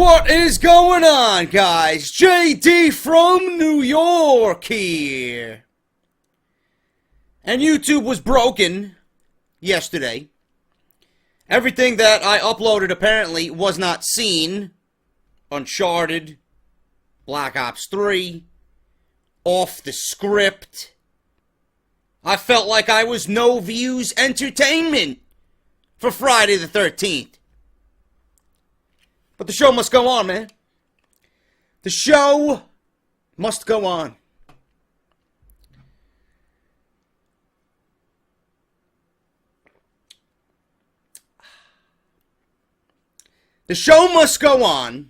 What is going on, guys? JD from New York here. And YouTube was broken yesterday. Everything that I uploaded apparently was not seen. Uncharted, Black Ops 3, off the script. I felt like I was no views entertainment for Friday the 13th. But the show must go on, man. The show must go on. The show must go on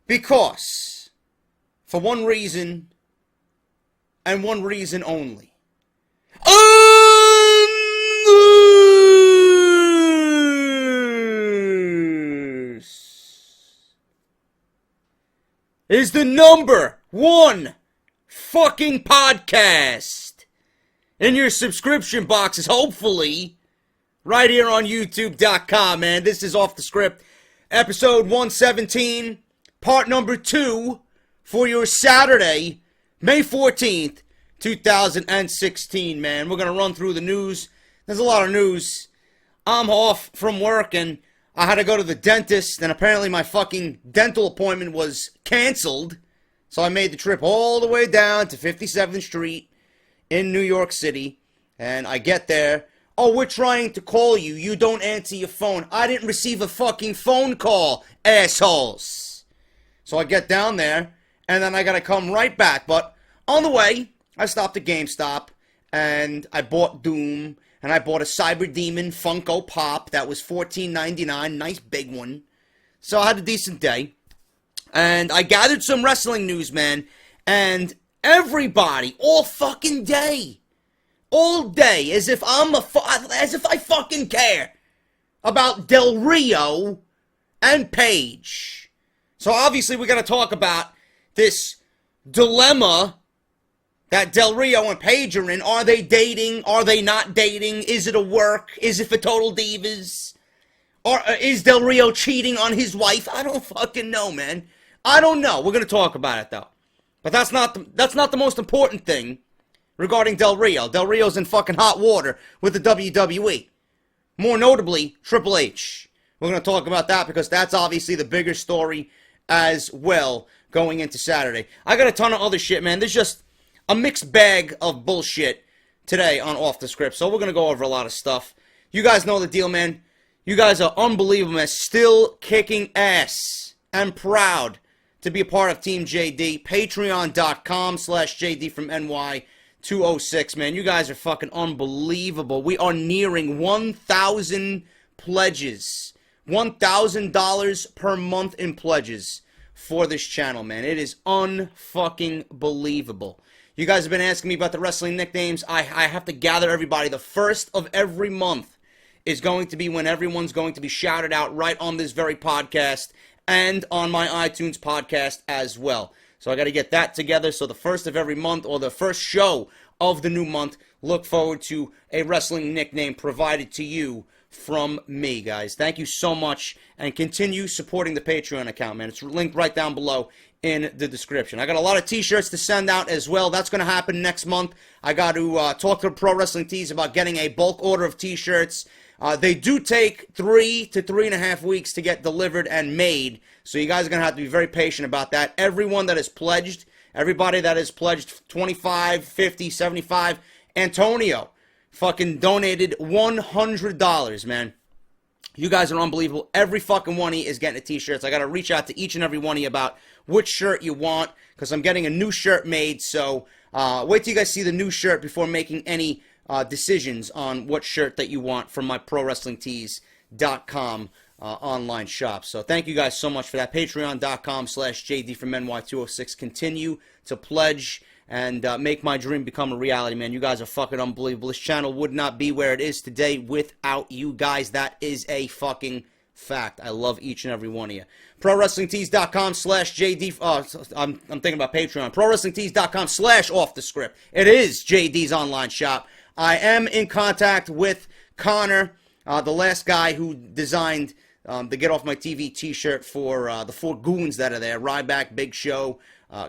because, for one reason, and one reason only. Is the #1 fucking podcast in your subscription boxes, hopefully, right here on YouTube.com, man. This is Off the Script, episode 117, part number 2 for your Saturday, May 14th, 2016, man. We're going to run through the news. There's a lot of news. I'm off from work and I had to go to the dentist, and apparently my fucking dental appointment was canceled. So I made the trip all the way down to 57th Street in New York City. And I get there. Oh, we're trying to call you. You don't answer your phone. I didn't receive a fucking phone call, assholes. So I get down there, and then I gotta come right back. But on the way, I stopped at GameStop, and I bought Doom. And I bought a Cyber Demon Funko Pop that was $14.99, nice big one. So I had a decent day. And I gathered some wrestling news, man. And everybody, all fucking day, all day, as if I fucking care about Del Rio and Paige. So obviously we're gonna talk about this dilemma that Del Rio and Paige are in. Are they dating? Are they not dating? Is it a work? Is it for Total Divas? Or is Del Rio cheating on his wife? I don't fucking know, man. I don't know. We're going to talk about it, though. But that's not the most important thing regarding Del Rio. Del Rio's in fucking hot water with the WWE. More notably, Triple H. We're going to talk about that because that's obviously the bigger story as well going into Saturday. I got a ton of other shit, man. There's just a mixed bag of bullshit today on Off the Script, so we're going to go over a lot of stuff. You guys know the deal, man. You guys are unbelievable, man. Still kicking ass. I'm proud to be a part of Team JD. Patreon.com/JD from NY206, man. You guys are fucking unbelievable. We are nearing 1,000 pledges. $1,000 per month in pledges for this channel, man. It is unfucking believable. You guys have been asking me about the wrestling nicknames. I have to gather everybody. The first of every month is going to be when everyone's going to be shouted out right on this very podcast and on my iTunes podcast as well. So I got to get that together. So the first of every month, or the first show of the new month, look forward to a wrestling nickname provided to you from me, guys. Thank you so much, and continue supporting the Patreon account, man. It's linked right down below in the description. I got a lot of t-shirts to send out as well. That's going to happen next month. I got to talk to Pro Wrestling Tees about getting a bulk order of t-shirts. They do take 3 to 3.5 weeks to get delivered and made, so you guys are going to have to be very patient about that. Everyone that is pledged, everybody that is pledged 25, 50, 75, Antonio fucking donated $100, man. You guys are unbelievable. Every fucking one of you is getting a t-shirts. I got to reach out to each and every one of you about which shirt you want, because I'm getting a new shirt made. So wait till you guys see the new shirt before making any decisions on what shirt that you want from my ProWrestlingTees.com online shop. So thank you guys so much for that. Patreon.com/JD from NY206. Continue to pledge and make my dream become a reality, man. You guys are fucking unbelievable. This channel would not be where it is today without you guys. That is a fucking fact. I love each and every one of you. ProWrestlingTees.com/JD. I'm thinking about Patreon. ProWrestlingTees.com/Off the Script. It is JD's online shop. I am in contact with Connor, the last guy who designed the Get Off My TV t-shirt for the 4 goons that are there, Ryback, Big Show,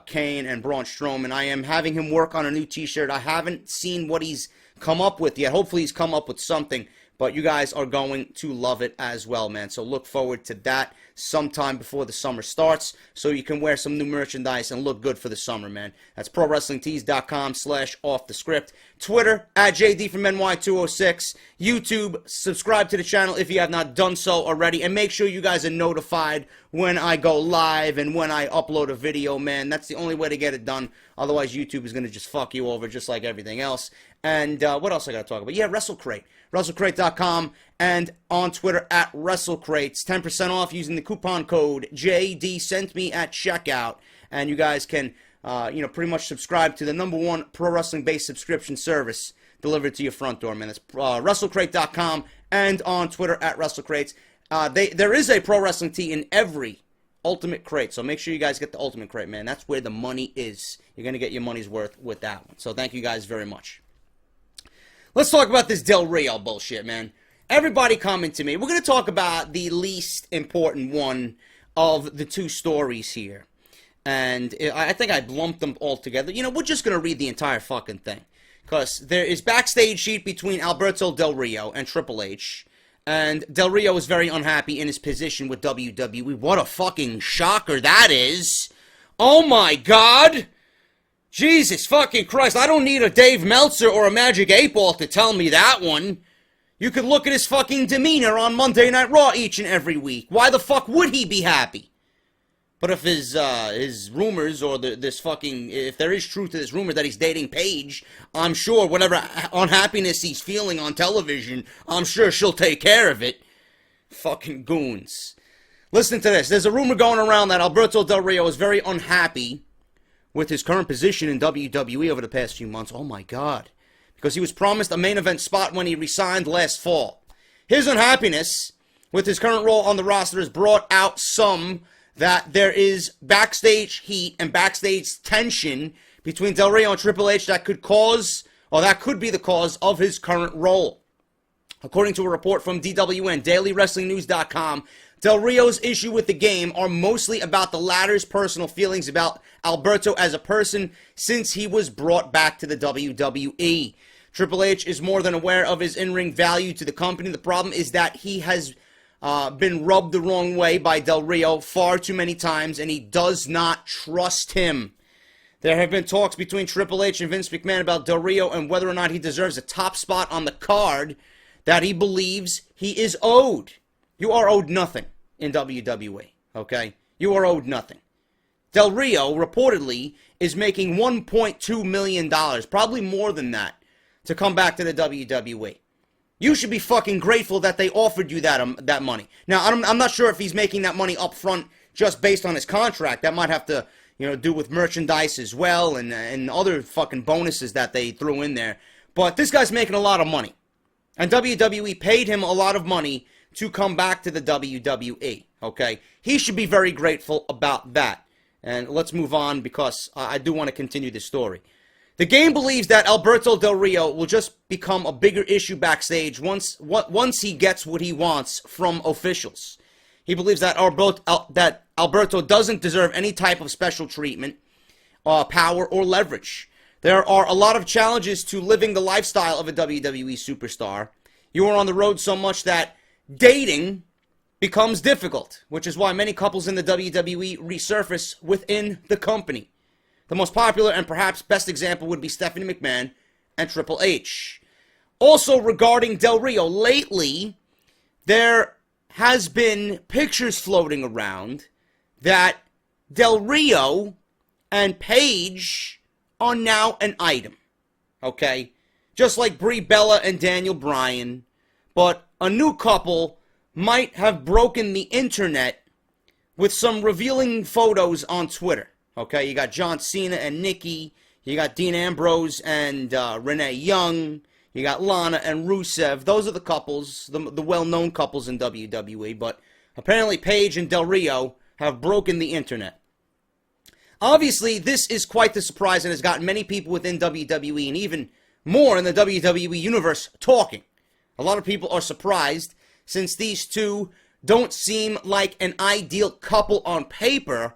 Kane, and Braun Strowman. I am having him work on a new t-shirt. I haven't seen what he's come up with yet. Hopefully he's come up with something, but you guys are going to love it as well, man. So look forward to that sometime before the summer starts so you can wear some new merchandise and look good for the summer, man. That's ProWrestlingTees.com/offthescript. Twitter, @JD from NY206. YouTube, subscribe to the channel if you have not done so already. And make sure you guys are notified when I go live and when I upload a video, man. That's the only way to get it done. Otherwise, YouTube is going to just fuck you over just like everything else. And what else I got to talk about? Yeah, WrestleCrate. WrestleCrate.com and on Twitter @WrestleCrates. 10% off using the coupon code JD sent me at checkout. And you guys can, pretty much subscribe to the #1 pro wrestling-based subscription service delivered to your front door, man. That's WrestleCrate.com and on Twitter @WrestleCrates. There is a pro wrestling tee in every Ultimate Crate, so make sure you guys get the Ultimate Crate, man. That's where the money is. You're going to get your money's worth with that one. So thank you guys very much. Let's talk about this Del Rio bullshit, man. Everybody comment to me. We're going to talk about the least important one of the 2 stories here. And I think I lumped them all together. We're just going to read the entire fucking thing. Because there is backstage sheet between Alberto Del Rio and Triple H. And Del Rio is very unhappy in his position with WWE. What a fucking shocker that is. Oh my God. Jesus fucking Christ, I don't need a Dave Meltzer or a Magic 8-Ball to tell me that one. You could look at his fucking demeanor on Monday Night Raw each and every week. Why the fuck would he be happy? But if his rumors or if there is truth to this rumor that he's dating Paige, I'm sure whatever unhappiness he's feeling on television, I'm sure she'll take care of it. Fucking goons. Listen to this. There's a rumor going around that Alberto Del Rio is very unhappy with his current position in WWE over the past few months. Oh my God. Because he was promised a main event spot when he resigned last fall. His unhappiness with his current role on the roster has brought out some that there is backstage heat and backstage tension between Del Rio and Triple H that could be the cause of his current role. According to a report from DWN, DailyWrestlingNews.com, Del Rio's issue with the game are mostly about the latter's personal feelings about Alberto as a person since he was brought back to the WWE. Triple H is more than aware of his in-ring value to the company. The problem is that he has been rubbed the wrong way by Del Rio far too many times, and he does not trust him. There have been talks between Triple H and Vince McMahon about Del Rio and whether or not he deserves a top spot on the card that he believes he is owed. You are owed nothing in WWE, okay? You are owed nothing. Del Rio, reportedly, is making $1.2 million, probably more than that, to come back to the WWE. You should be fucking grateful that they offered you that money. Now, I'm not sure if he's making that money up front just based on his contract. That might have to, do with merchandise as well and other fucking bonuses that they threw in there. But this guy's making a lot of money. And WWE paid him a lot of money to come back to the WWE, okay? He should be very grateful about that. And let's move on because I do want to continue this story. The game believes that Alberto Del Rio will just become a bigger issue backstage once he gets what he wants from officials. He believes that Alberto doesn't deserve any type of special treatment, power, or leverage. There are a lot of challenges to living the lifestyle of a WWE superstar. You are on the road so much that dating becomes difficult, which is why many couples in the WWE resurface within the company. The most popular and perhaps best example would be Stephanie McMahon and Triple H. Also regarding Del Rio, lately there has been pictures floating around that Del Rio and Paige are now an item. Okay? Just like Brie Bella and Daniel Bryan. But a new couple might have broken the internet with some revealing photos on Twitter. Okay, you got John Cena and Nikki. You got Dean Ambrose and Renee Young. You got Lana and Rusev. Those are the couples, the well-known couples in WWE. But apparently Paige and Del Rio have broken the internet. Obviously, this is quite the surprise and has gotten many people within WWE and even more in the WWE universe talking. A lot of people are surprised since these two don't seem like an ideal couple on paper,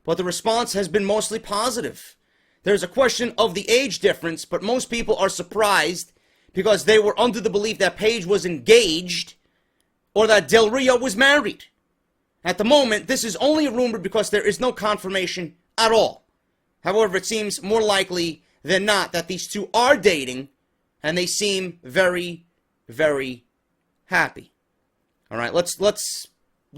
but the response has been mostly positive. There's a question of the age difference, but most people are surprised because they were under the belief that Paige was engaged or that Del Rio was married. At the moment, this is only a rumor because there is no confirmation at all. However, it seems more likely than not that these two are dating, and they seem very, very happy. All right, let's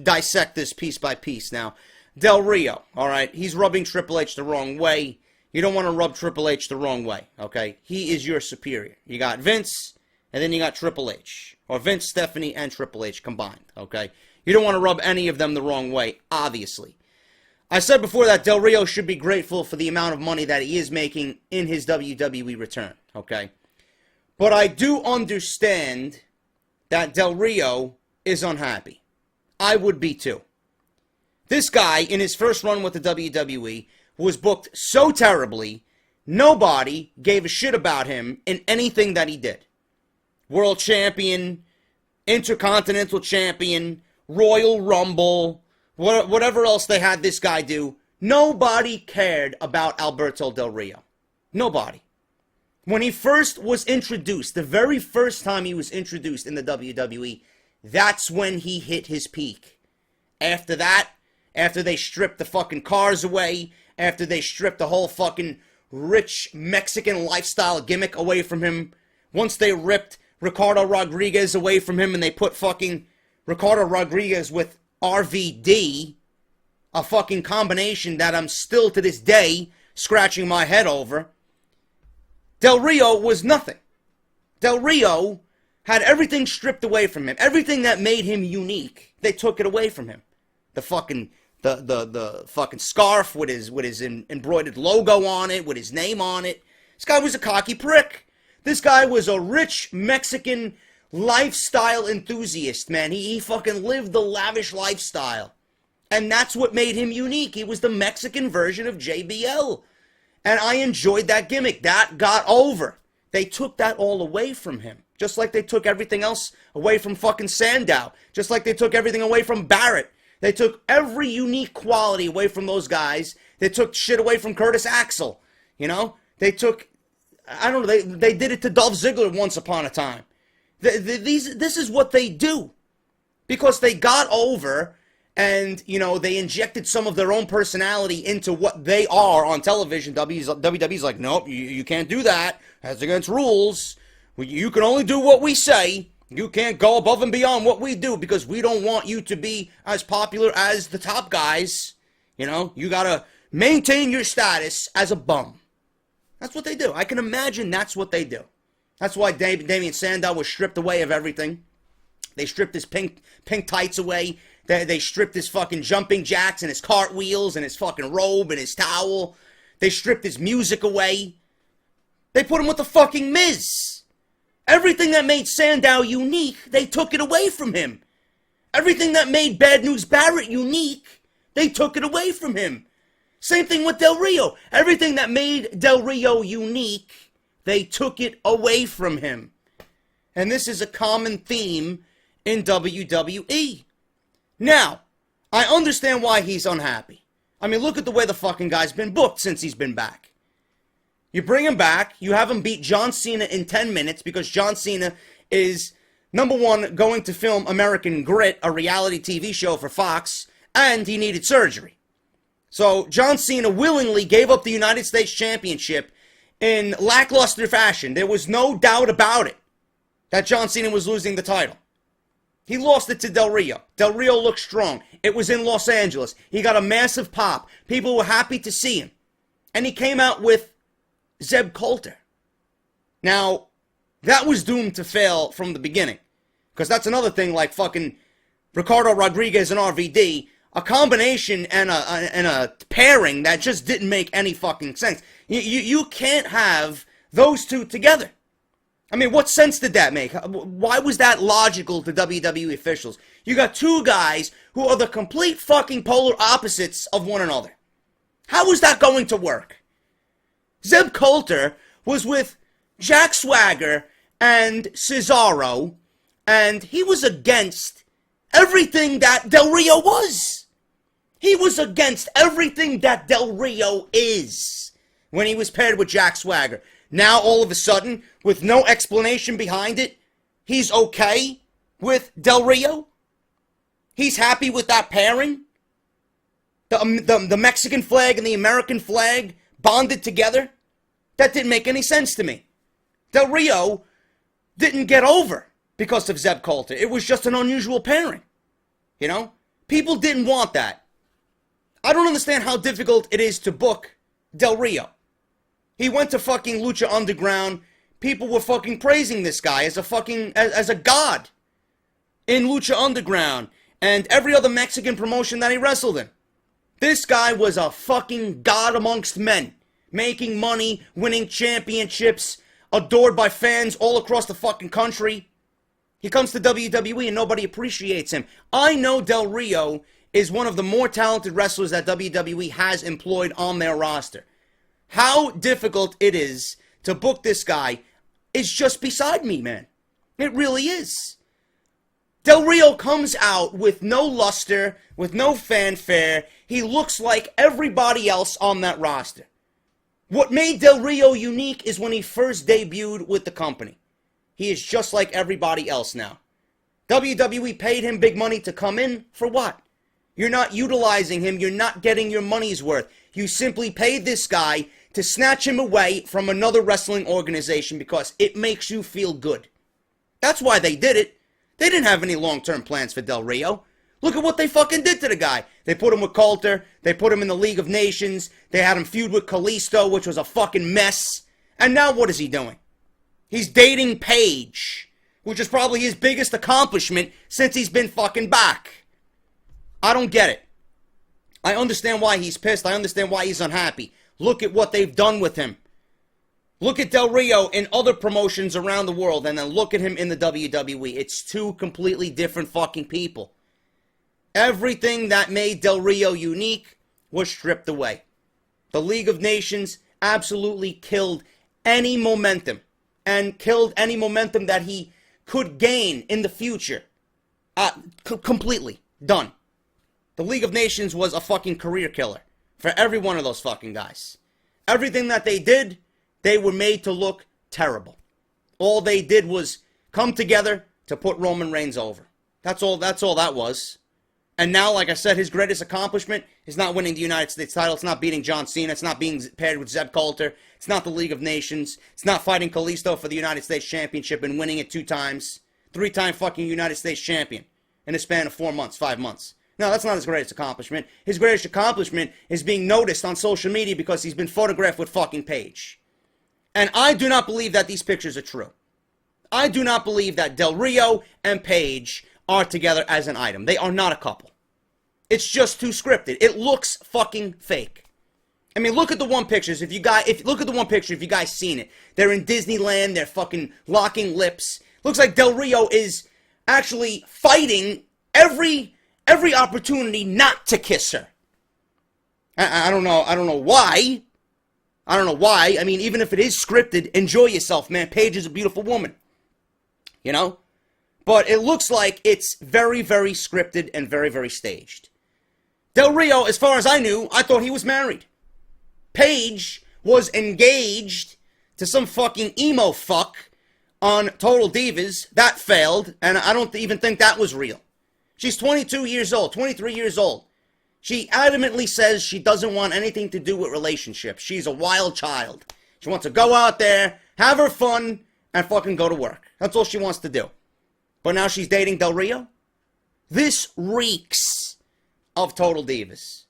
dissect this piece by piece now. Del Rio, all right, he's rubbing Triple H the wrong way. You don't want to rub Triple H the wrong way, okay? He is your superior. You got Vince, and then you got Triple H. Or Vince, Stephanie, and Triple H combined, okay? You don't want to rub any of them the wrong way, obviously. I said before that Del Rio should be grateful for the amount of money that he is making in his WWE return, okay? But I do understand that Del Rio is unhappy. I would be too. This guy, in his first run with the WWE, was booked so terribly, nobody gave a shit about him in anything that he did. World Champion, Intercontinental Champion, Royal Rumble, whatever else they had this guy do, nobody cared about Alberto Del Rio. Nobody. When he first was introduced, the very first time he was introduced in the WWE, that's when he hit his peak. After that, after they stripped the fucking cars away, after they stripped the whole fucking rich Mexican lifestyle gimmick away from him, once they ripped Ricardo Rodriguez away from him and they put fucking Ricardo Rodriguez with RVD, a fucking combination that I'm still to this day scratching my head over, Del Rio was nothing. Del Rio had everything stripped away from him. Everything that made him unique, they took it away from him. The fucking fucking scarf with his embroidered logo on it, with his name on it. This guy was a cocky prick. This guy was a rich Mexican lifestyle enthusiast, man. He fucking lived the lavish lifestyle. And that's what made him unique. He was the Mexican version of JBL. And I enjoyed that gimmick. That got over. They took that all away from him. Just like they took everything else away from fucking Sandow. Just like they took everything away from Barrett. They took every unique quality away from those guys. They took shit away from Curtis Axel. You know? They took... I don't know. They did it to Dolph Ziggler once upon a time. This is what they do. Because they got over and, you know, they injected some of their own personality into what they are on television. WWE's like, nope, you can't do that. That's against rules. You can only do what we say. You can't go above and beyond what we do because we don't want you to be as popular as the top guys. You know, you gotta maintain your status as a bum. That's what they do. I can imagine that's what they do. That's why Damien Sandow was stripped away of everything. They stripped his pink tights away. They stripped his fucking jumping jacks and his cartwheels and his fucking robe and his towel. They stripped his music away. They put him with the fucking Miz. Everything that made Sandow unique, they took it away from him. Everything that made Bad News Barrett unique, they took it away from him. Same thing with Del Rio. Everything that made Del Rio unique, they took it away from him. And this is a common theme in WWE. Now, I understand why he's unhappy. I mean, look at the way the fucking guy's been booked since he's been back. You bring him back, you have him beat John Cena in 10 minutes because John Cena is, number one, going to film American Grit, a reality TV show for Fox, and he needed surgery. So John Cena willingly gave up the United States Championship in lackluster fashion. There was no doubt about it that John Cena was losing the title. He lost it to Del Rio. Del Rio looked strong. It was in Los Angeles. He got a massive pop. People were happy to see him. And he came out with Zeb Coulter. Now, that was doomed to fail from the beginning. Because that's another thing like fucking Ricardo Rodriguez and RVD. A combination and a pairing that just didn't make any fucking sense. You can't have those two together. I mean, what sense did that make? Why was that logical to WWE officials? You got two guys who are the complete fucking polar opposites of one another. How is that going to work? Zeb Coulter was with Jack Swagger and Cesaro, and he was against everything that Del Rio was. He was against everything that Del Rio is when he was paired with Jack Swagger. Now, all of a sudden, with no explanation behind it, he's okay with Del Rio? He's happy with that pairing? The Mexican flag and the American flag bonded together? That didn't make any sense to me. Del Rio didn't get over because of Zeb Colter. It was just an unusual pairing. You know? People didn't want that. I don't understand how difficult it is to book Del Rio. He went to fucking Lucha Underground. People were fucking praising this guy as a god in Lucha Underground and every other Mexican promotion that he wrestled in. This guy was a fucking god amongst men, making money, winning championships, adored by fans all across the fucking country. He comes to WWE and nobody appreciates him. I know Del Rio is one of the more talented wrestlers that WWE has employed on their roster. How difficult it is to book this guy is just beside me, man. It really is. Del Rio comes out with no luster, with no fanfare. He looks like everybody else on that roster. What made Del Rio unique is when he first debuted with the company. He is just like everybody else now. WWE paid him big money to come in for what? You're not utilizing him. You're not getting your money's worth. You simply paid this guy to snatch him away from another wrestling organization because it makes you feel good. That's why they did it. They didn't have any long-term plans for Del Rio. Look at what they fucking did to the guy. They put him with Coulter. They put him in the League of Nations. They had him feud with Kalisto, which was a fucking mess. And now what is he doing? He's dating Paige, which is probably his biggest accomplishment since he's been fucking back. I don't get it. I understand why he's pissed. I understand why he's unhappy. Look at what they've done with him. Look at Del Rio in other promotions around the world, and then look at him in the WWE. It's two completely different fucking people. Everything that made Del Rio unique was stripped away. The League of Nations absolutely killed any momentum, and killed any momentum that he could gain in the future. Completely. Done. The League of Nations was a fucking career killer for every one of those fucking guys. Everything that they did, they were made to look terrible. All they did was come together to put Roman Reigns over. That's all that was. And now, like I said, his greatest accomplishment is not winning the United States title. It's not beating John Cena. It's not being paired with Zeb Colter. It's not the League of Nations. It's not fighting Kalisto for the United States Championship and winning it 2 times. 3-time fucking United States champion in a span of 4 months, 5 months. No, that's not his greatest accomplishment. His greatest accomplishment is being noticed on social media because he's been photographed with fucking Paige. And I do not believe that these pictures are true. I do not believe that Del Rio and Paige are together as an item. They are not a couple. It's just too scripted. It looks fucking fake. I mean, look at the one pictures. If you guys seen it, they're in Disneyland. They're fucking locking lips. Looks like Del Rio is actually fighting every opportunity not to kiss her. I don't know why. I don't know why. I mean, even if it is scripted, enjoy yourself, man. Paige is a beautiful woman. You know? But it looks like it's very, very scripted and very, very staged. Del Rio, as far as I knew, I thought he was married. Paige was engaged to some fucking emo fuck on Total Divas. That failed, and I don't even think that was real. She's 22 years old, 23 years old. She adamantly says she doesn't want anything to do with relationships. She's a wild child. She wants to go out there, have her fun, and fucking go to work. That's all she wants to do. But now she's dating Del Rio? This reeks of Total Divas.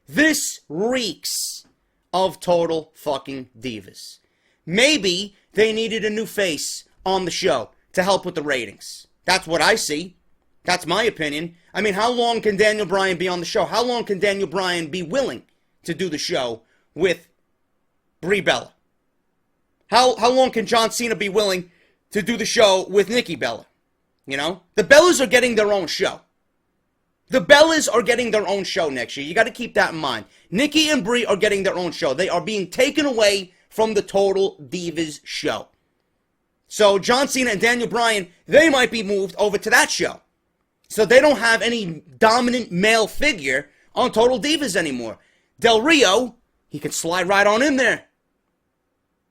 This reeks of Total fucking Divas. Maybe they needed a new face on the show to help with the ratings. That's what I see. That's my opinion. I mean, how long can Daniel Bryan be on the show? How long can Daniel Bryan be willing to do the show with Brie Bella? How long can John Cena be willing to do the show with Nikki Bella? You know? The Bellas are getting their own show. The Bellas are getting their own show next year. You got to keep that in mind. Nikki and Brie are getting their own show. They are being taken away from the Total Divas show. So John Cena and Daniel Bryan, they might be moved over to that show. So they don't have any dominant male figure on Total Divas anymore. Del Rio, he can slide right on in there.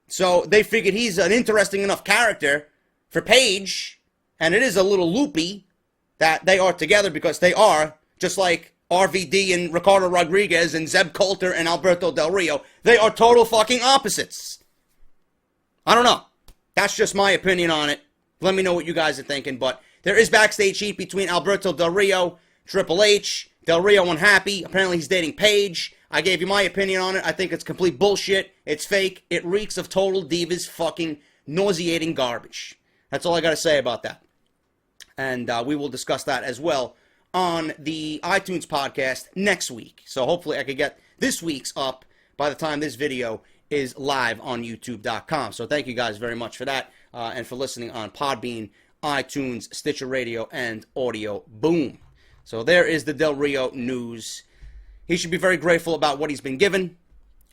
So they figured he's an interesting enough character for Paige, and it is a little loopy that they are together because they are, just like RVD and Ricardo Rodriguez and Zeb Coulter and Alberto Del Rio, they are total fucking opposites. I don't know. That's just my opinion on it. Let me know what you guys are thinking, but there is backstage heat between Alberto Del Rio, Triple H, Del Rio unhappy. Apparently he's dating Paige. I gave you my opinion on it. I think it's complete bullshit. It's fake. It reeks of Total Divas fucking nauseating garbage. That's all I got to say about that. And we will discuss that as well on the iTunes podcast next week. So hopefully I could get this week's up by the time this video is live on YouTube.com. So thank you guys very much for that and for listening on Podbean, iTunes, Stitcher Radio, and AudioBoom. So there is the Del Rio news. He should be very grateful about what he's been given,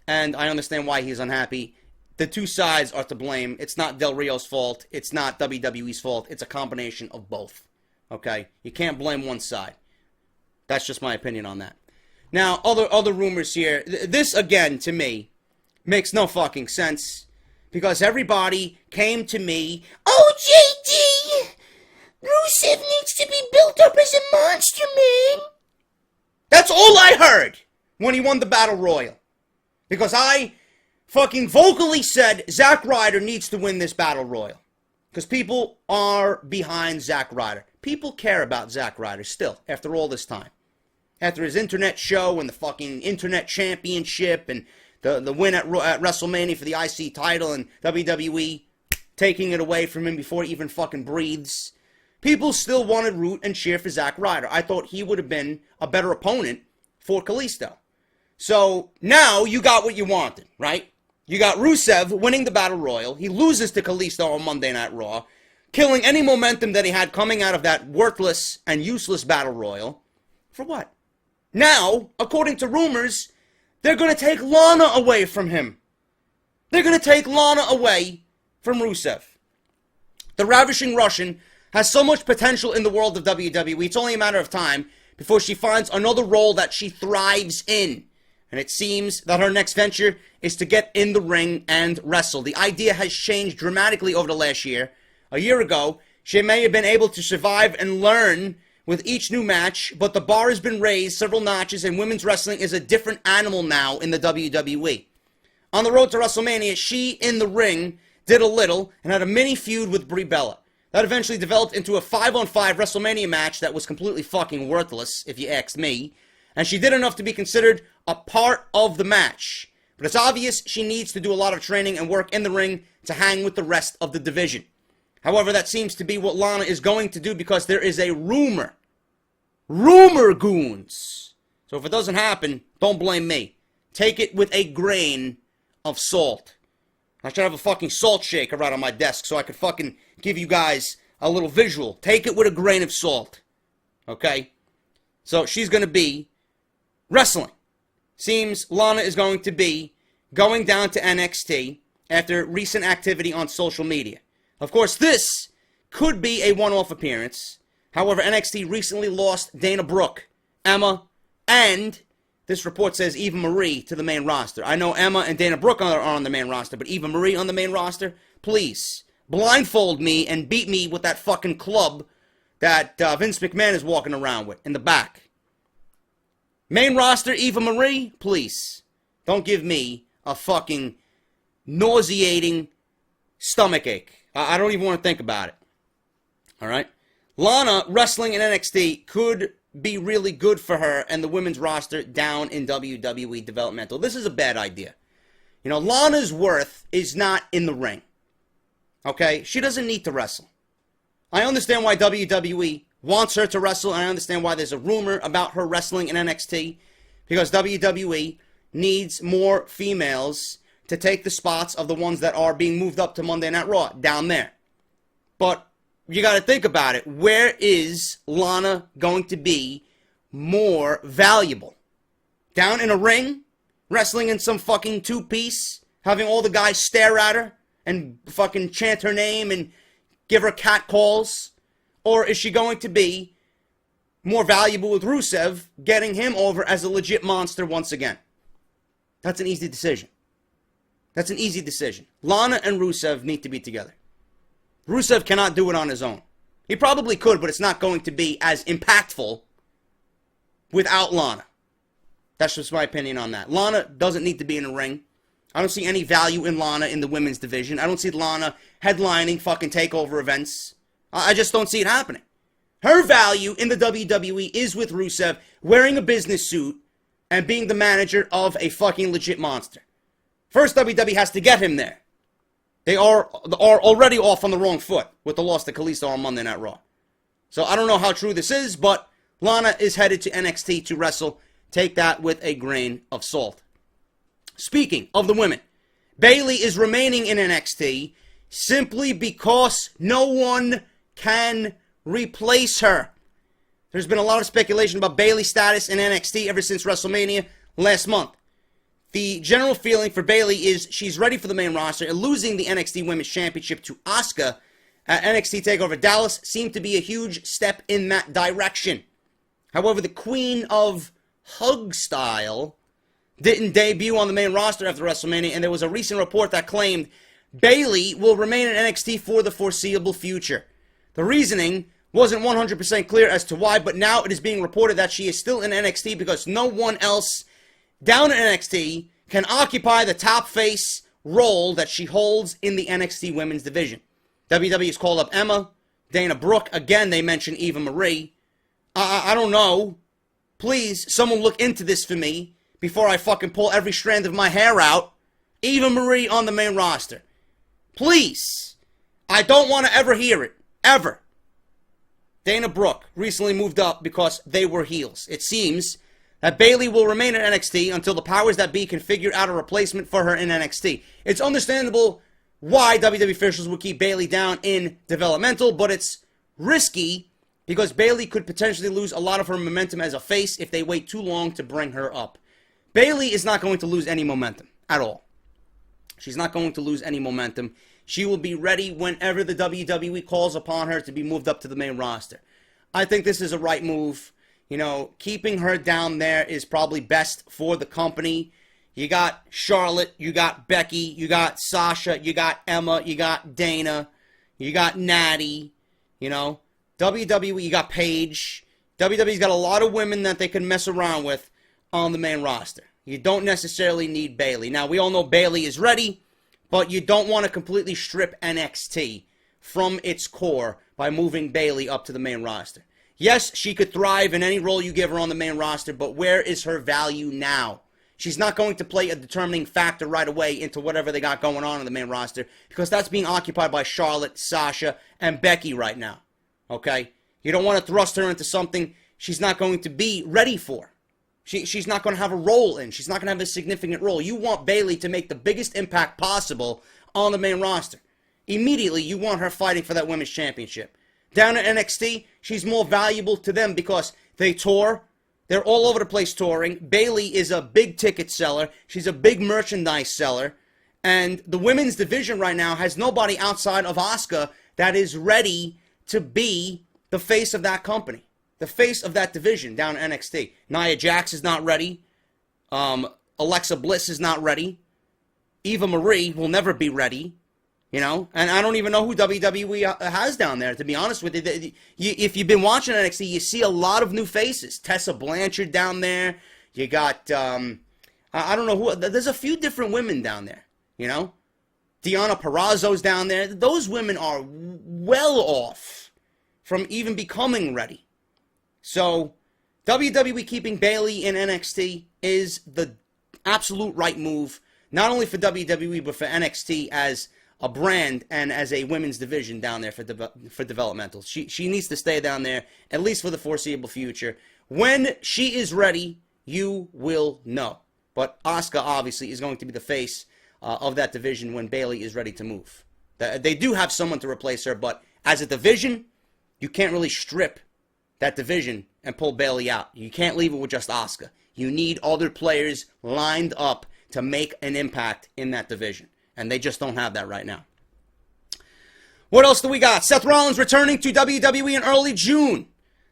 and I understand why he's unhappy. The two sides are to blame. It's not Del Rio's fault. It's not WWE's fault. It's a combination of both. Okay? You can't blame one side. That's just my opinion on that. Now, other rumors here. This, again, to me, makes no fucking sense. Because everybody came to me, "Oh, JD, Rusev needs to be built up as a monster, man." That's all I heard when he won the Battle Royal. Because I fucking vocally said Zack Ryder needs to win this Battle Royal. Because people are behind Zack Ryder. People care about Zack Ryder still, after all this time. After his internet show and the fucking internet championship and the win at WrestleMania for the IC title and WWE taking it away from him before he even fucking breathes. People still want to root and cheer for Zack Ryder. I thought he would have been a better opponent for Kalisto. So now you got what you wanted, right? You got Rusev winning the Battle Royal. He loses to Kalisto on Monday Night Raw, killing any momentum that he had coming out of that worthless and useless Battle Royal. For what? Now, according to rumors, they're going to take Lana away from him. They're going to take Lana away from Rusev. The Ravishing Russian has so much potential in the world of WWE. It's only a matter of time before she finds another role that she thrives in. And it seems that her next venture is to get in the ring and wrestle. The idea has changed dramatically over the last year. A year ago, she may have been able to survive and learn with each new match, but the bar has been raised several notches and women's wrestling is a different animal now in the WWE. On the road to WrestleMania, she, in the ring, did a little and had a mini feud with Brie Bella. That eventually developed into a 5-on-5 WrestleMania match that was completely fucking worthless, if you asked me. And she did enough to be considered a part of the match. But it's obvious she needs to do a lot of training and work in the ring to hang with the rest of the division. However, that seems to be what Lana is going to do because there is a rumor. Rumor, goons. So if it doesn't happen, don't blame me. Take it with a grain of salt. I should have a fucking salt shaker right on my desk so I could fucking give you guys a little visual. Take it with a grain of salt. Okay? So she's going to be wrestling. Seems Lana is going to be going down to NXT after recent activity on social media. Of course, this could be a one-off appearance. However, NXT recently lost Dana Brooke, Emma, and this report says Eva Marie to the main roster. I know Emma and Dana Brooke are on the main roster, but Eva Marie on the main roster? Please, blindfold me and beat me with that fucking club that Vince McMahon is walking around with in the back. Main roster, Eva Marie? Please, don't give me a fucking nauseating stomachache. I don't even want to think about it. Alright? Lana wrestling in NXT could be really good for her and the women's roster down in WWE developmental. This is a bad idea. You know, Lana's worth is not in the ring. Okay? She doesn't need to wrestle. I understand why WWE wants her to wrestle, and I understand why there's a rumor about her wrestling in NXT, because WWE needs more females to take the spots of the ones that are being moved up to Monday Night Raw down there. But you got to think about it. Where is Lana going to be more valuable? Down in a ring? Wrestling in some fucking two-piece? Having all the guys stare at her and fucking chant her name and give her cat calls? Or is she going to be more valuable with Rusev, getting him over as a legit monster once again. That's an easy decision. That's an easy decision. Lana and Rusev need to be together. Rusev cannot do it on his own. He probably could, but it's not going to be as impactful without Lana. That's just my opinion on that. Lana doesn't need to be in the ring. I don't see any value in Lana in the women's division. I don't see Lana headlining fucking takeover events. I just don't see it happening. Her value in the WWE is with Rusev wearing a business suit and being the manager of a fucking legit monster. First, WWE has to get him there. They are already off on the wrong foot with the loss to Kalisto on Monday Night Raw. So I don't know how true this is, but Lana is headed to NXT to wrestle. Take that with a grain of salt. Speaking of the women, Bayley is remaining in NXT simply because no one can replace her. There's been a lot of speculation about Bayley's status in NXT ever since WrestleMania last month. The general feeling for Bayley is she's ready for the main roster, and losing the NXT Women's Championship to Asuka at NXT TakeOver Dallas seemed to be a huge step in that direction. However, the Queen of Hug Style didn't debut on the main roster after WrestleMania, and there was a recent report that claimed Bayley will remain in NXT for the foreseeable future. The reasoning wasn't 100% clear as to why, but now it is being reported that she is still in NXT because no one else down in NXT can occupy the top face role that she holds in the NXT women's division. WWE has called up Emma, Dana Brooke. Again, they mentioned Eva Marie. I don't know. Please, someone look into this for me before I fucking pull every strand of my hair out. Eva Marie on the main roster. Please. I don't want to ever hear it. Ever. Dana Brooke recently moved up because they were heels. It seems that Bayley will remain in NXT until the powers that be can figure out a replacement for her in NXT. It's understandable why WWE officials would keep Bayley down in developmental, but it's risky because Bayley could potentially lose a lot of her momentum as a face if they wait too long to bring her up. Bayley is not going to lose any momentum at all. She's not going to lose any momentum. She will be ready whenever the WWE calls upon her to be moved up to the main roster. I think this is a right move. You know, keeping her down there is probably best for the company. You got Charlotte, you got Becky, you got Sasha, you got Emma, you got Dana, you got Natty, you know. WWE, you got Paige. WWE's got a lot of women that they can mess around with on the main roster. You don't necessarily need Bayley. Now, we all know Bayley is ready, but you don't want to completely strip NXT from its core by moving Bayley up to the main roster. Yes, she could thrive in any role you give her on the main roster, but where is her value now? She's not going to play a determining factor right away into whatever they got going on in the main roster because that's being occupied by Charlotte, Sasha, and Becky right now. Okay? You don't want to thrust her into something she's not going to be ready for. She's not going to have a role in. She's not going to have a significant role. You want Bayley to make the biggest impact possible on the main roster. Immediately, you want her fighting for that women's championship. Down at NXT, she's more valuable to them because they tour. They're all over the place touring. Bayley is a big ticket seller. She's a big merchandise seller. And the women's division right now has nobody outside of Asuka that is ready to be the face of that company. The face of that division down at NXT. Nia Jax is not ready. Alexa Bliss is not ready. Eva Marie will never be ready. You know, and I don't even know who WWE has down there, to be honest with you. If you've been watching NXT, you see a lot of new faces. Tessa Blanchard down there. You got, I don't know who. There's a few different women down there, you know. Deonna Purrazzo's down there. Those women are well off from even becoming ready. So, WWE keeping Bayley in NXT is the absolute right move, not only for WWE, but for NXT as a brand and as a women's division down there for developmental. She needs to stay down there, at least for the foreseeable future. When she is ready, you will know. But Asuka, obviously, is going to be the face of that division when Bayley is ready to move. They do have someone to replace her, but as a division, you can't really strip that division and pull Bayley out. You can't leave it with just Asuka. You need other players lined up to make an impact in that division. And they just don't have that right now. What else do we got? Seth Rollins returning to WWE in early June.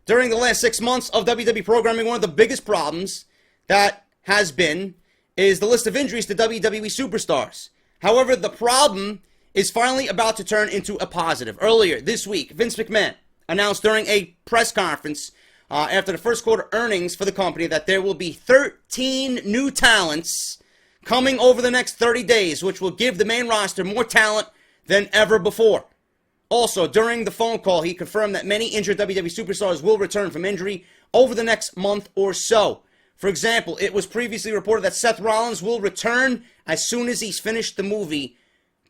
During the last 6 months of WWE programming, one of the biggest problems that has been is the list of injuries to WWE superstars. However, the problem is finally about to turn into a positive. Earlier this week, Vince McMahon announced during a press conference after the first quarter earnings for the company that there will be 13 new talents coming over the next 30 days, which will give the main roster more talent than ever before. Also, during the phone call, he confirmed that many injured WWE superstars will return from injury over the next month or so. For example, it was previously reported that Seth Rollins will return as soon as he's finished the movie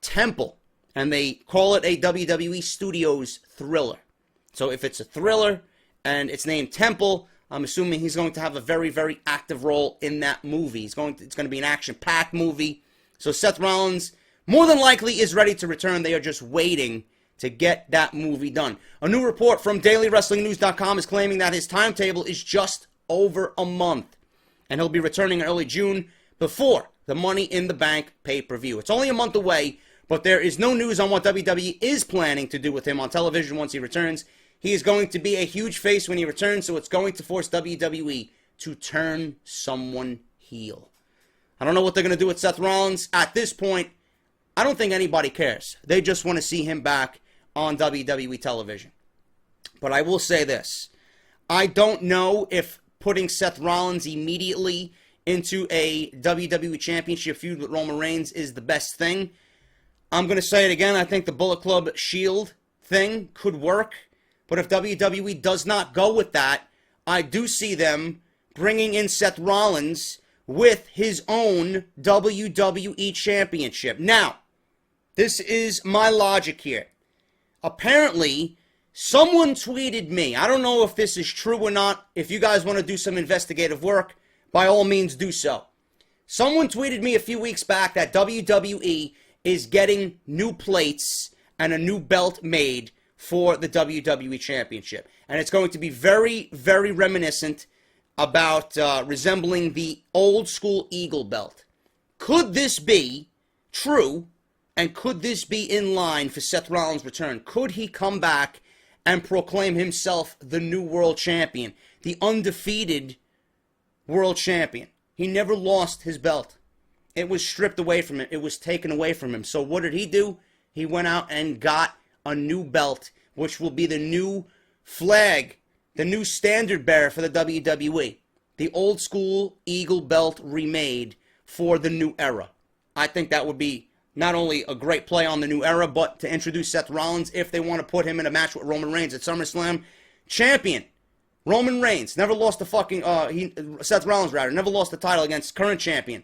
Temple, and they call it a WWE Studios thriller. So if it's a thriller and it's named Temple, I'm assuming he's going to have a very, very active role in that movie. It's going to be an action-packed movie. So Seth Rollins more than likely is ready to return. They are just waiting to get that movie done. A new report from DailyWrestlingNews.com is claiming that his timetable is just over a month, and he'll be returning in early June before the Money in the Bank pay-per-view. It's only a month away, but there is no news on what WWE is planning to do with him on television once he returns. He is going to be a huge face when he returns, so it's going to force WWE to turn someone heel. I don't know what they're going to do with Seth Rollins. At this point, I don't think anybody cares. They just want to see him back on WWE television. But I will say this. I don't know if putting Seth Rollins immediately into a WWE Championship feud with Roman Reigns is the best thing. I'm going to say it again. I think the Bullet Club Shield thing could work. But if WWE does not go with that, I do see them bringing in Seth Rollins with his own WWE Championship. Now, this is my logic here. Apparently, someone tweeted me. I don't know if this is true or not. If you guys want to do some investigative work, by all means do so. Someone tweeted me a few weeks back that WWE is getting new plates and a new belt made for the WWE Championship. And it's going to be very, very reminiscent about resembling the old school Eagle belt. Could this be true? And could this be in line for Seth Rollins' return? Could he come back and proclaim himself the new world champion? The undefeated world champion. He never lost his belt. It was stripped away from him. It was taken away from him. So what did he do? He went out and got a new belt, which will be the new flag, the new standard bearer for the WWE. The old school Eagle belt remade for the new era. I think that would be not only a great play on the new era, but to introduce Seth Rollins if they want to put him in a match with Roman Reigns at SummerSlam. Champion Roman Reigns never lost the Seth Rollins never lost the title against current champion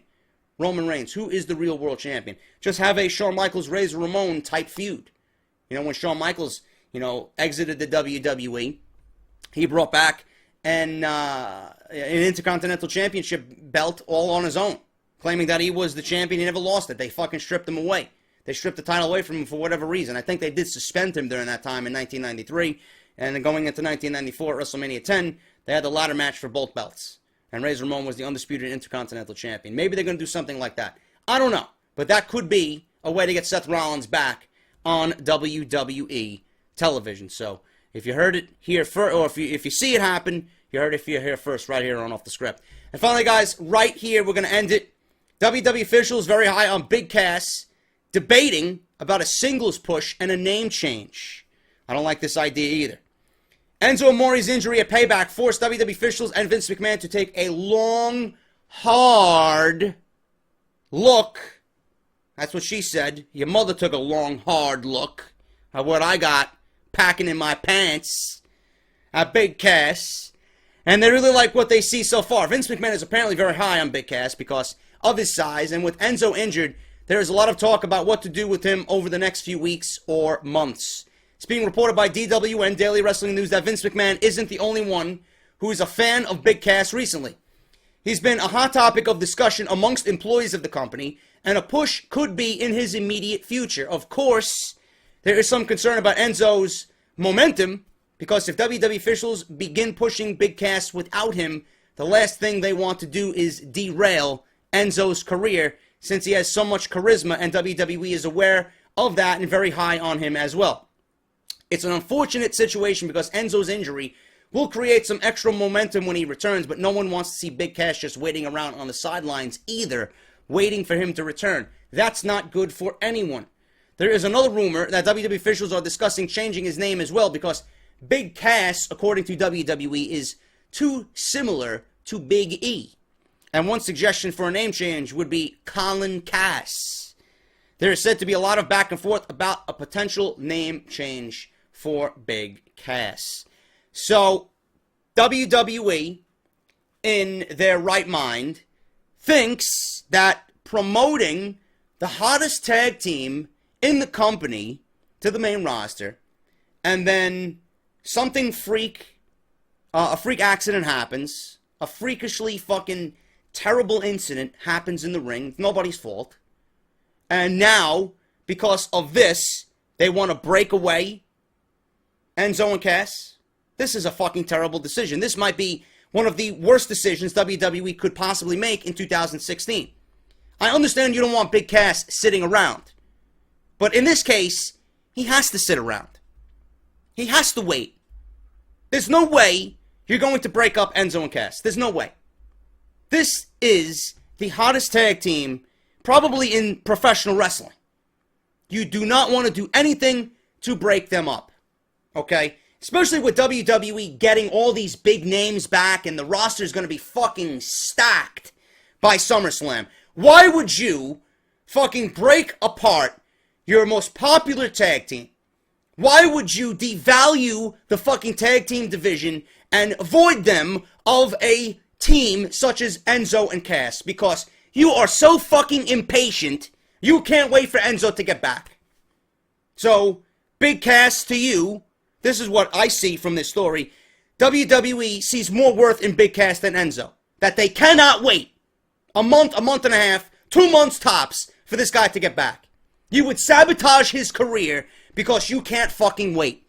Roman Reigns, who is the real world champion. Just have a Shawn Michaels Razor Ramon type feud. You know, when Shawn Michaels, exited the WWE, he brought back an Intercontinental Championship belt all on his own, claiming that he was the champion. He never lost it. They fucking stripped him away. They stripped the title away from him for whatever reason. I think they did suspend him during that time in 1993. And then going into 1994 at WrestleMania 10, they had the ladder match for both belts. And Razor Ramon was the undisputed Intercontinental Champion. Maybe they're going to do something like that. I don't know. But that could be a way to get Seth Rollins back on WWE television. So if you heard it here first, or if you see it happen, you heard it here first, right here on Off the Script. And finally, guys, right here, we're going to end it. WWE officials very high on Big Cass debating about a singles push and a name change. I don't like this idea either. Enzo Amore's injury at Payback forced WWE officials and Vince McMahon to take a long, hard look. That's what she said. Your mother took a long, hard look at what I got packing in my pants at Big Cass. And they really like what they see so far. Vince McMahon is apparently very high on Big Cass because of his size. And with Enzo injured, there is a lot of talk about what to do with him over the next few weeks or months. It's being reported by DW and Daily Wrestling News that Vince McMahon isn't the only one who is a fan of Big Cass recently. He's been a hot topic of discussion amongst employees of the company, and a push could be in his immediate future. Of course, there is some concern about Enzo's momentum, because if WWE officials begin pushing Big Cass without him, the last thing they want to do is derail Enzo's career, since he has so much charisma, and WWE is aware of that and very high on him as well. It's an unfortunate situation because Enzo's injury will create some extra momentum when he returns, but no one wants to see Big Cass just waiting around on the sidelines either, waiting for him to return. That's not good for anyone. There is another rumor that WWE officials are discussing changing his name as well because Big Cass, according to WWE, is too similar to Big E. And one suggestion for a name change would be Colin Cass. There is said to be a lot of back and forth about a potential name change for Big Cass. So, WWE, in their right mind, thinks that promoting the hottest tag team in the company to the main roster, and then something a freak accident happens, a freakishly fucking terrible incident happens in the ring, it's nobody's fault, and now, because of this, they want to break away Enzo and Cass. This is a fucking terrible decision. This might be one of the worst decisions WWE could possibly make in 2016. I understand you don't want Big Cass sitting around. But in this case, he has to sit around. He has to wait. There's no way you're going to break up Enzo and Cass. There's no way. This is the hottest tag team probably in professional wrestling. You do not want to do anything to break them up. Okay? Especially with WWE getting all these big names back and the roster is going to be fucking stacked by SummerSlam. Why would you fucking break apart your most popular tag team? Why would you devalue the fucking tag team division and void them of a team such as Enzo and Cass? Because you are so fucking impatient, you can't wait for Enzo to get back. So, Big Cass, to you, this is what I see from this story. WWE sees more worth in Big Cass than Enzo. That they cannot wait a month and a half, 2 months tops for this guy to get back. You would sabotage his career because you can't fucking wait.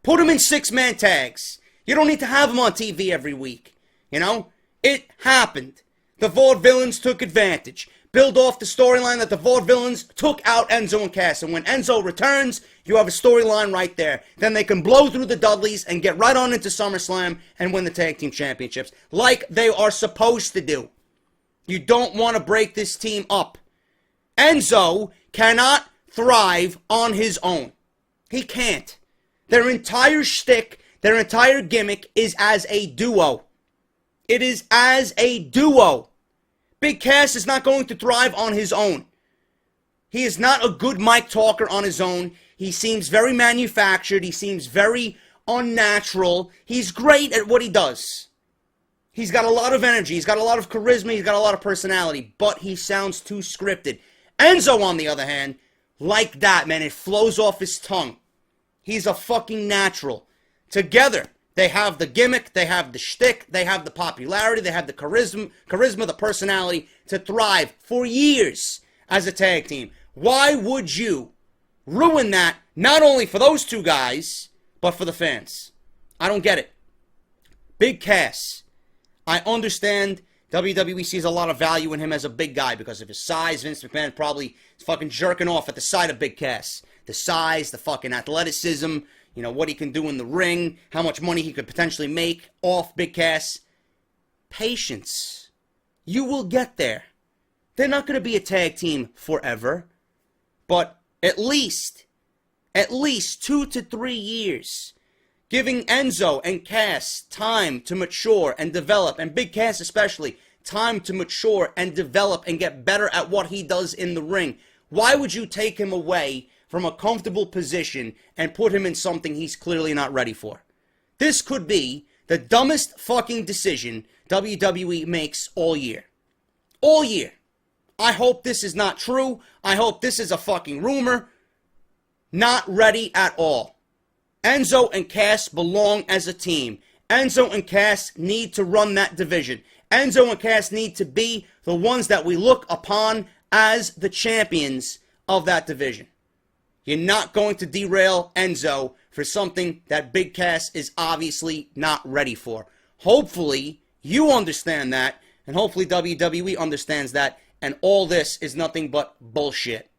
Put him in 6-man tags. You don't need to have him on TV every week. You know? It happened. The Vaudevillains took advantage. Build off the storyline that the Vaudevillains took out Enzo and Cass. And when Enzo returns, you have a storyline right there. Then they can blow through the Dudleys and get right on into SummerSlam and win the tag team championships. Like they are supposed to do. You don't want to break this team up. Enzo cannot thrive on his own. He can't. Their entire shtick, their entire gimmick is as a duo. It is as a duo. Big Cass is not going to thrive on his own. He is not a good mic talker on his own. He seems very manufactured. He seems very unnatural. He's great at what he does. He's got a lot of energy. He's got a lot of charisma. He's got a lot of personality. But he sounds too scripted. Enzo, on the other hand, like that, man. It flows off his tongue. He's a fucking natural. Together, they have the gimmick, they have the shtick, they have the popularity, they have the charisma, the personality to thrive for years as a tag team. Why would you ruin that, not only for those two guys, but for the fans? I don't get it. Big Cass. I understand WWE sees a lot of value in him as a big guy because of his size. Vince McMahon probably is fucking jerking off at the sight of Big Cass. The size, the fucking athleticism, you know, what he can do in the ring, how much money he could potentially make off Big Cass. Patience. You will get there. They're not going to be a tag team forever. But at least 2 to 3 years. Giving Enzo and Cass time to mature and develop, and Big Cass especially, time to mature and develop and get better at what he does in the ring. Why would you take him away from a comfortable position and put him in something he's clearly not ready for? This could be the dumbest fucking decision WWE makes all year. All year. I hope this is not true. I hope this is a fucking rumor. Not ready at all. Enzo and Cass belong as a team. Enzo and Cass need to run that division. Enzo and Cass need to be the ones that we look upon as the champions of that division. You're not going to derail Enzo for something that Big Cass is obviously not ready for. Hopefully, you understand that, and hopefully WWE understands that, and all this is nothing but bullshit.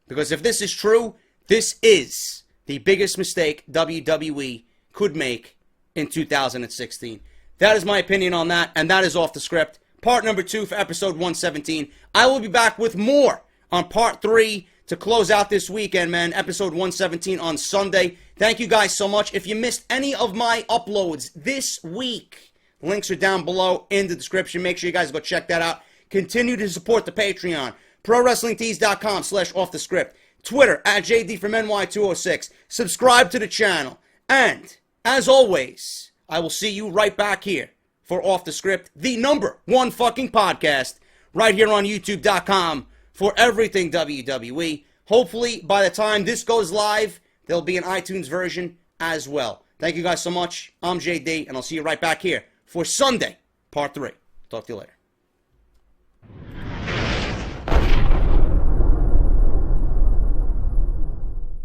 Because if this is true, this is the biggest mistake WWE could make in 2016. That is my opinion on that, and that is Off the Script. Part number 2 for episode 117. I will be back with more on part 3 to close out this weekend, man. Episode 117 on Sunday. Thank you guys so much. If you missed any of my uploads this week, links are down below in the description. Make sure you guys go check that out. Continue to support the Patreon. ProWrestlingTees.com/offthescript. Twitter @JD from NY206. Subscribe to the channel. And, as always, I will see you right back here for Off the Script, the #1 fucking podcast, right here on YouTube.com for everything WWE. Hopefully, by the time this goes live, there'll be an iTunes version as well. Thank you guys so much. I'm JD, and I'll see you right back here for Sunday, part 3. Talk to you later.